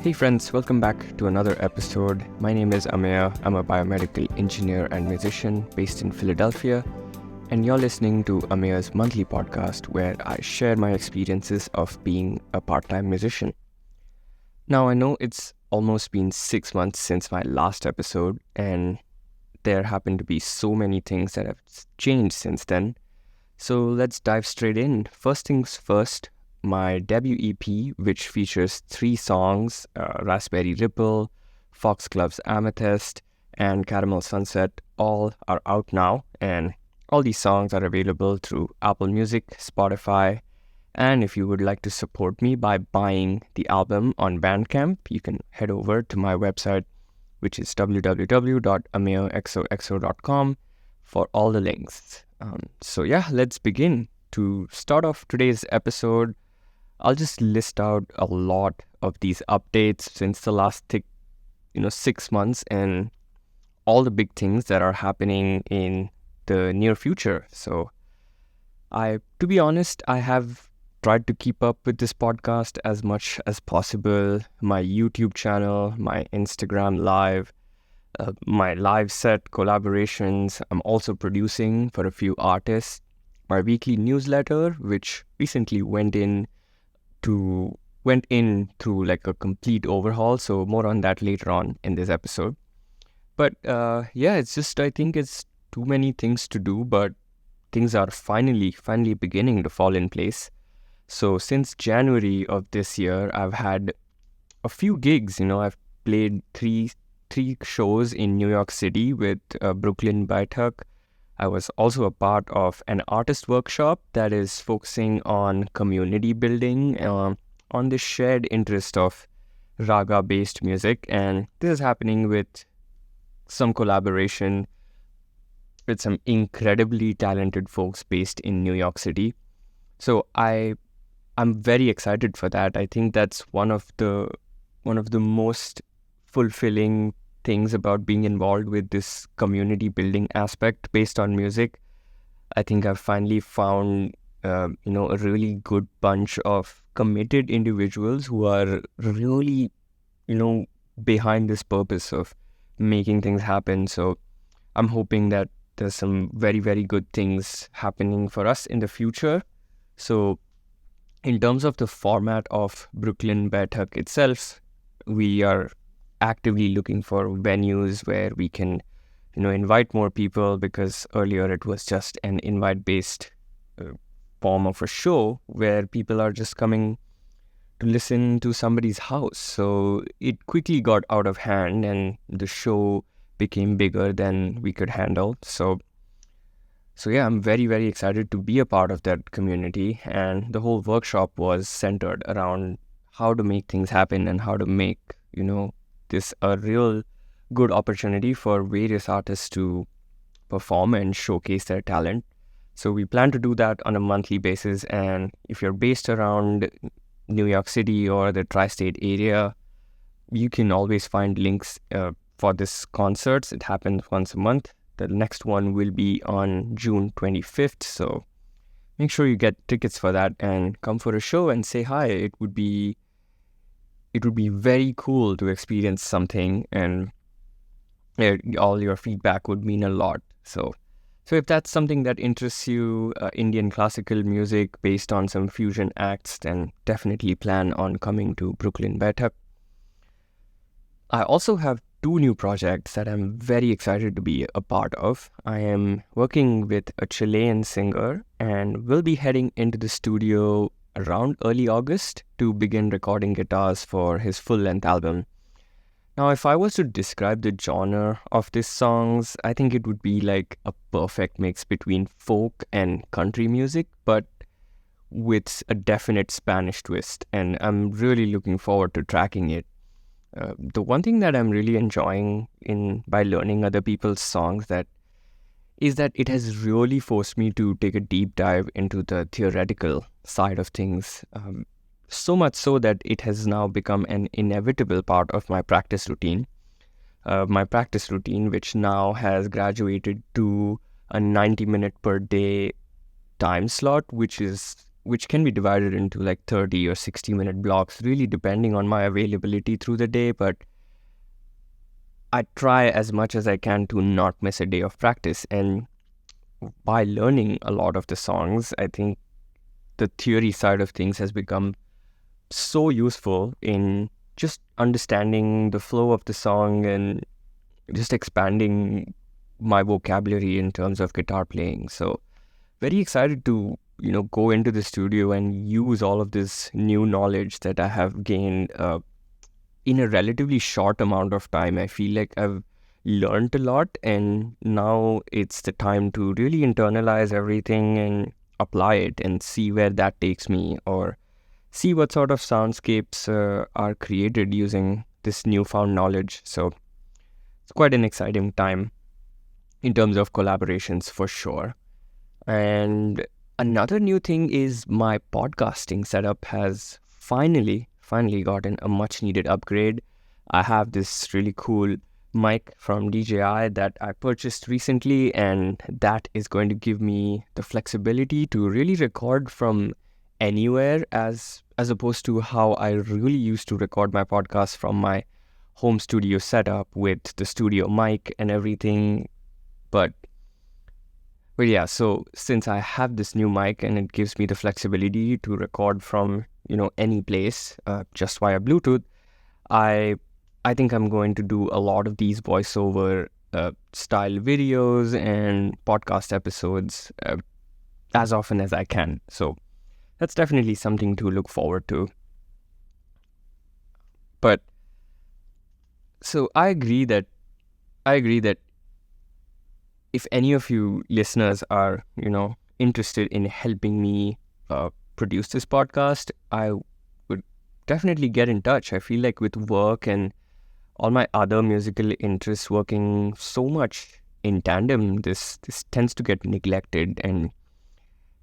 Hey friends, welcome back to another episode. My name is Ameya. I'm a biomedical engineer and musician based in Philadelphia, and you're listening to Ameya's monthly podcast where I share my experiences of being a part-time musician. Now, I know it's almost been 6 months since my last episode, and there happen to be so many things that have changed since then. So let's dive straight in. First things first, my debut EP, which features 3 songs, Raspberry Ripple, Foxglove's Amethyst, and Caramel Sunset, all are out now. And all these songs are available through Apple Music, Spotify. And if you would like to support me by buying the album on Bandcamp, you can head over to my website, which is www.ameyaxoxo.com for all the links. Let's begin. To start off today's episode, I'll just list out a lot of these updates since the last 6 months and all the big things that are happening in the near future. So to be honest, I have tried to keep up with this podcast as much as possible. My YouTube channel, my Instagram live, my live set collaborations. I'm also producing for a few artists. My weekly newsletter, which recently went in through like a complete overhaul. So more on that later on in this episode. But it's just, I think it's too many things to do, but things are finally beginning to fall in place. So since January of this year, I've had a few gigs. I've played three shows in New York City with Brooklyn Baitak. I was also a part of an artist workshop that is focusing on community building, on the shared interest of raga-based music. And this is happening with some collaboration with some incredibly talented folks based in New York City. So I'm very excited for that. I think that's one of the most fulfilling things about being involved with this community building aspect based on music. I think I've finally found a really good bunch of committed individuals who are really behind this purpose of making things happen. So I'm hoping that there's some very, very good things happening for us in the future. So in terms of the format of Brooklyn Baitak itself, we are actively looking for venues where we can, invite more people, because earlier it was just an invite-based form of a show where people are just coming to listen to somebody's house. So it quickly got out of hand and the show became bigger than we could handle. So I'm very, very excited to be a part of that community. And the whole workshop was centered around how to make things happen and how to make, this a real good opportunity for various artists to perform and showcase their talent. So we plan to do that on a monthly basis. And if you're based around New York City or the tri-state area, you can always find links for this concerts. It happens once a month. The next one will be on June 25th. So make sure you get tickets for that and come for a show and say hi. It would be very cool to experience something, and all your feedback would mean a lot. So if that's something that interests you, Indian classical music based on some fusion acts, then definitely plan on coming to Brooklyn Baitak. I also have 2 new projects that I'm very excited to be a part of. I am working with a Chilean singer and will be heading into the studio around early August to begin recording guitars for his full-length album. Now, if I was to describe the genre of these songs, I think it would be like a perfect mix between folk and country music, but with a definite Spanish twist, and I'm really looking forward to tracking it. The one thing that I'm really enjoying by learning other people's songs is that it has really forced me to take a deep dive into the theoretical side of things, so much so that it has now become an inevitable part of my practice routine. Which now has graduated to a 90-minute per day time slot, which is which can be divided into like 30 or 60-minute blocks, really depending on my availability through the day. But I try as much as I can to not miss a day of practice. And by learning a lot of the songs, I think the theory side of things has become so useful in just understanding the flow of the song and just expanding my vocabulary in terms of guitar playing. So very excited to, go into the studio and use all of this new knowledge that I have gained in a relatively short amount of time. I feel like I've learned a lot, and now it's the time to really internalize everything and apply it and see where that takes me, or see what sort of soundscapes are created using this newfound knowledge. So it's quite an exciting time in terms of collaborations for sure. And another new thing is my podcasting setup has finally gotten a much needed upgrade. I have this really cool mic from DJI that I purchased recently, and that is going to give me the flexibility to really record from anywhere as opposed to how I really used to record my podcast from my home studio setup with the studio mic and everything. But yeah, so since I have this new mic and it gives me the flexibility to record from, any place just via Bluetooth, I think I'm going to do a lot of these voiceover style videos and podcast episodes as often as I can. So that's definitely something to look forward to. But so I agree that if any of you listeners are, interested in helping me produce this podcast, I would definitely get in touch. I feel like with work and all my other musical interests working so much in tandem, this tends to get neglected, and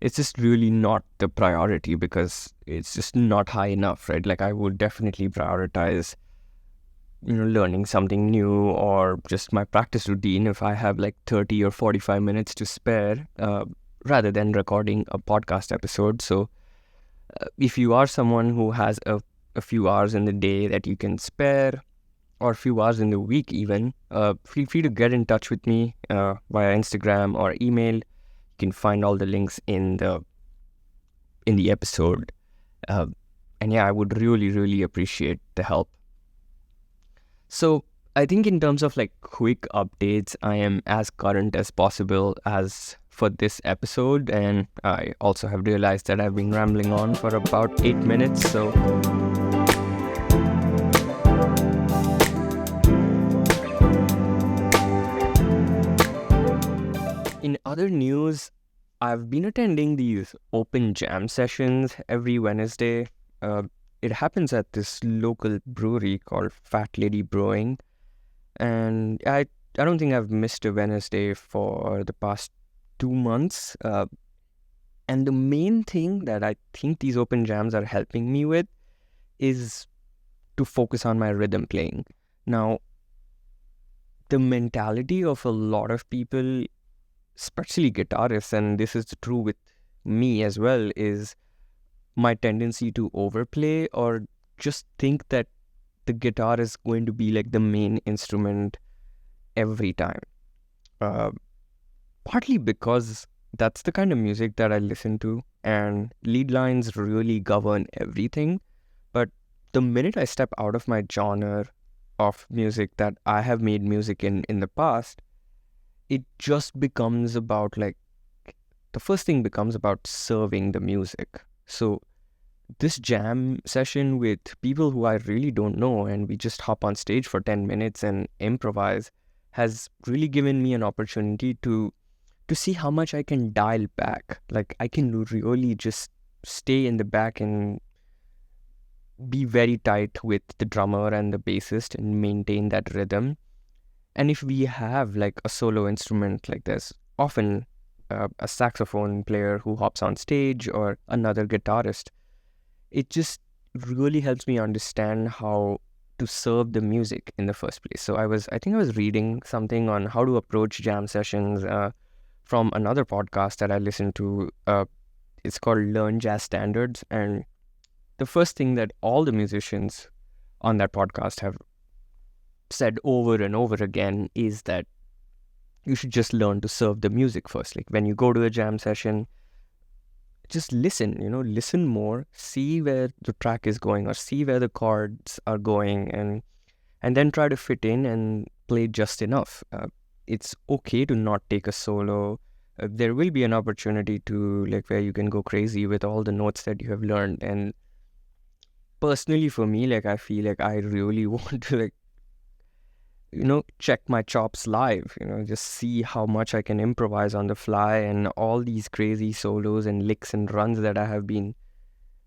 it's just really not the priority because it's just not high enough, right? Like I would definitely prioritize learning something new or just my practice routine if I have like 30 or 45 minutes to spare rather than recording a podcast episode. So if you are someone who has a few hours in the day that you can spare, or a few hours in the week even, feel free to get in touch with me via Instagram or email. You can find all the links in the episode. And yeah, I would really, really appreciate the help. So I think in terms of like quick updates, I am as current as possible as for this episode. And I also have realized that I've been rambling on for about 8 minutes. So in other news, I've been attending these open jam sessions every Wednesday. It happens at this local brewery called Fat Lady Brewing. And I don't think I've missed a Wednesday for the past 2 months. And the main thing that I think these open jams are helping me with is to focus on my rhythm playing. Now, the mentality of a lot of people, especially guitarists, and this is true with me as well, is my tendency to overplay or just think that the guitar is going to be like the main instrument every time. Partly because that's the kind of music that I listen to, and lead lines really govern everything. But the minute I step out of my genre of music that I have made music in the past, it just becomes about like, the first thing becomes about serving the music. So this jam session with people who I really don't know, and we just hop on stage for 10 minutes and improvise, has really given me an opportunity to see how much I can dial back. Like I can really just stay in the back and be very tight with the drummer and the bassist and maintain that rhythm. And if we have like a solo instrument, like there's often a saxophone player who hops on stage or another guitarist, it just really helps me understand how to serve the music in the first place. So I think I was reading something on how to approach jam sessions from another podcast that I listened to It's called Learn Jazz Standards. And the first thing that all the musicians on that podcast have said over and over again is that you should just learn to serve the music first. Like when you go to a jam session, just listen, listen more, see where the track is going or see where the chords are going, and then try to fit in and play just enough. It's okay to not take a solo. There will be an opportunity to where you can go crazy with all the notes that you have learned. And personally for me, I feel like I really want to check my chops live, just see how much I can improvise on the fly, and all these crazy solos and licks and runs that I have been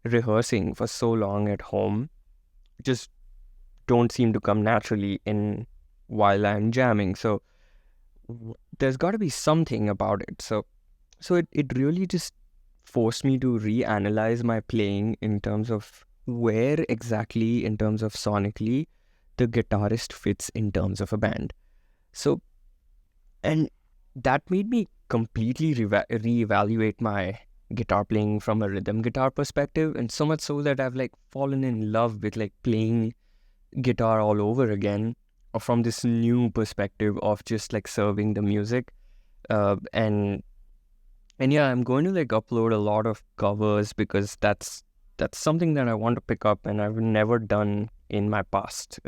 rehearsing for so long at home just don't seem to come naturally in while I'm jamming. So there's got to be something about it. So it really just forced me to reanalyze my playing in terms of where exactly, in terms of sonically, the guitarist fits in terms of a band. So, and that made me completely reevaluate my guitar playing from a rhythm guitar perspective, and so much so that I've fallen in love with playing guitar all over again, or from this new perspective of just serving the music. And yeah, I'm going to upload a lot of covers because that's something that I want to pick up, and I've never done in my past.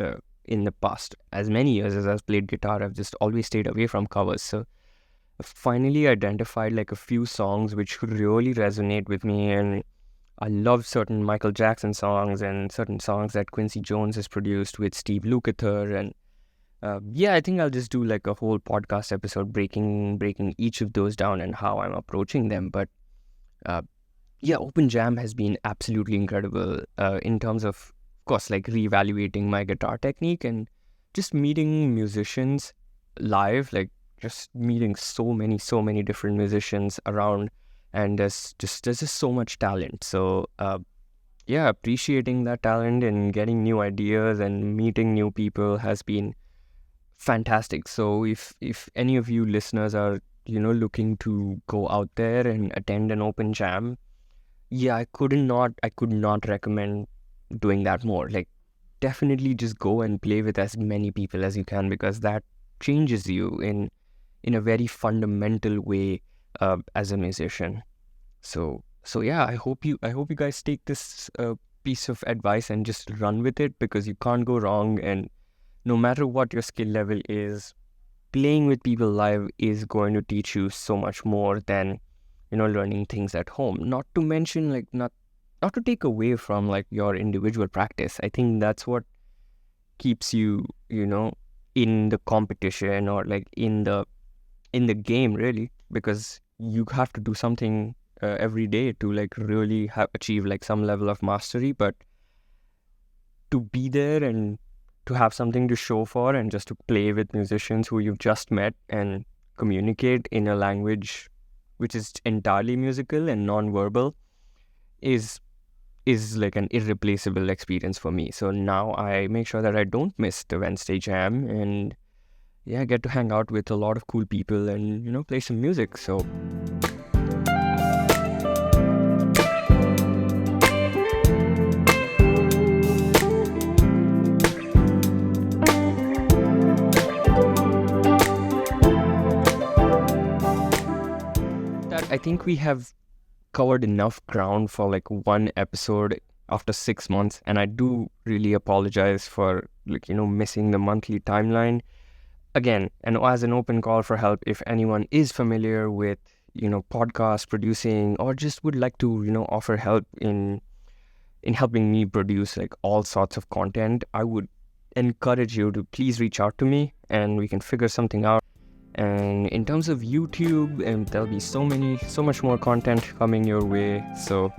In the past, as many years as I've played guitar, I've just always stayed away from covers. So I finally identified a few songs which really resonate with me, and I love certain Michael Jackson songs and certain songs that Quincy Jones has produced with Steve Lukather. And I think I'll just do a whole podcast episode breaking each of those down and how I'm approaching them. But Open Jam has been absolutely incredible in terms of course, reevaluating my guitar technique and just meeting musicians live, just meeting so many different musicians around, and there's just so much talent. So appreciating that talent and getting new ideas and meeting new people has been fantastic. So if any of you listeners are looking to go out there and attend an open jam, I could not recommend doing that more. Definitely just go and play with as many people as you can, because that changes you in a very fundamental way as a musician. So I hope you guys take this piece of advice and just run with it, because you can't go wrong. And no matter what your skill level is, playing with people live is going to teach you so much more than learning things at home. Not to mention not to take away from your individual practice. I think that's what keeps you in the competition or in the game, really, because you have to do something every day to really achieve some level of mastery. But to be there and to have something to show for, and just to play with musicians who you've just met and communicate in a language which is entirely musical and non-verbal is an irreplaceable experience for me. So now I make sure that I don't miss the Wednesday jam, and I get to hang out with a lot of cool people and play some music. So I think we have covered enough ground for one episode after 6 months, and I do really apologize for missing the monthly timeline again. And as an open call for help, if anyone is familiar with podcast producing, or just would like to offer help in helping me produce all sorts of content, I would encourage you to please reach out to me and we can figure something out. And in terms of YouTube, there'll be so much more content coming your way. So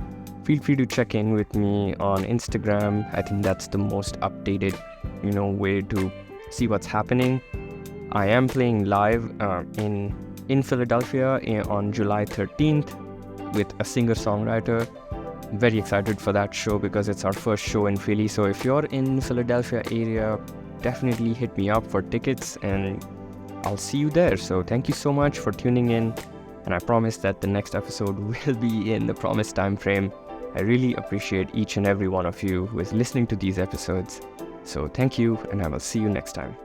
feel free to check in with me on Instagram. I think that's the most updated, way to see what's happening. I am playing live in Philadelphia on July 13th with a singer-songwriter. I'm very excited for that show because it's our first show in Philly. So if you're in Philadelphia area, definitely hit me up for tickets, and I'll see you there. So thank you so much for tuning in. and I promise that the next episode will be in the promised time frame. I really appreciate each and every one of you who is listening to these episodes. So thank you, and I will see you next time.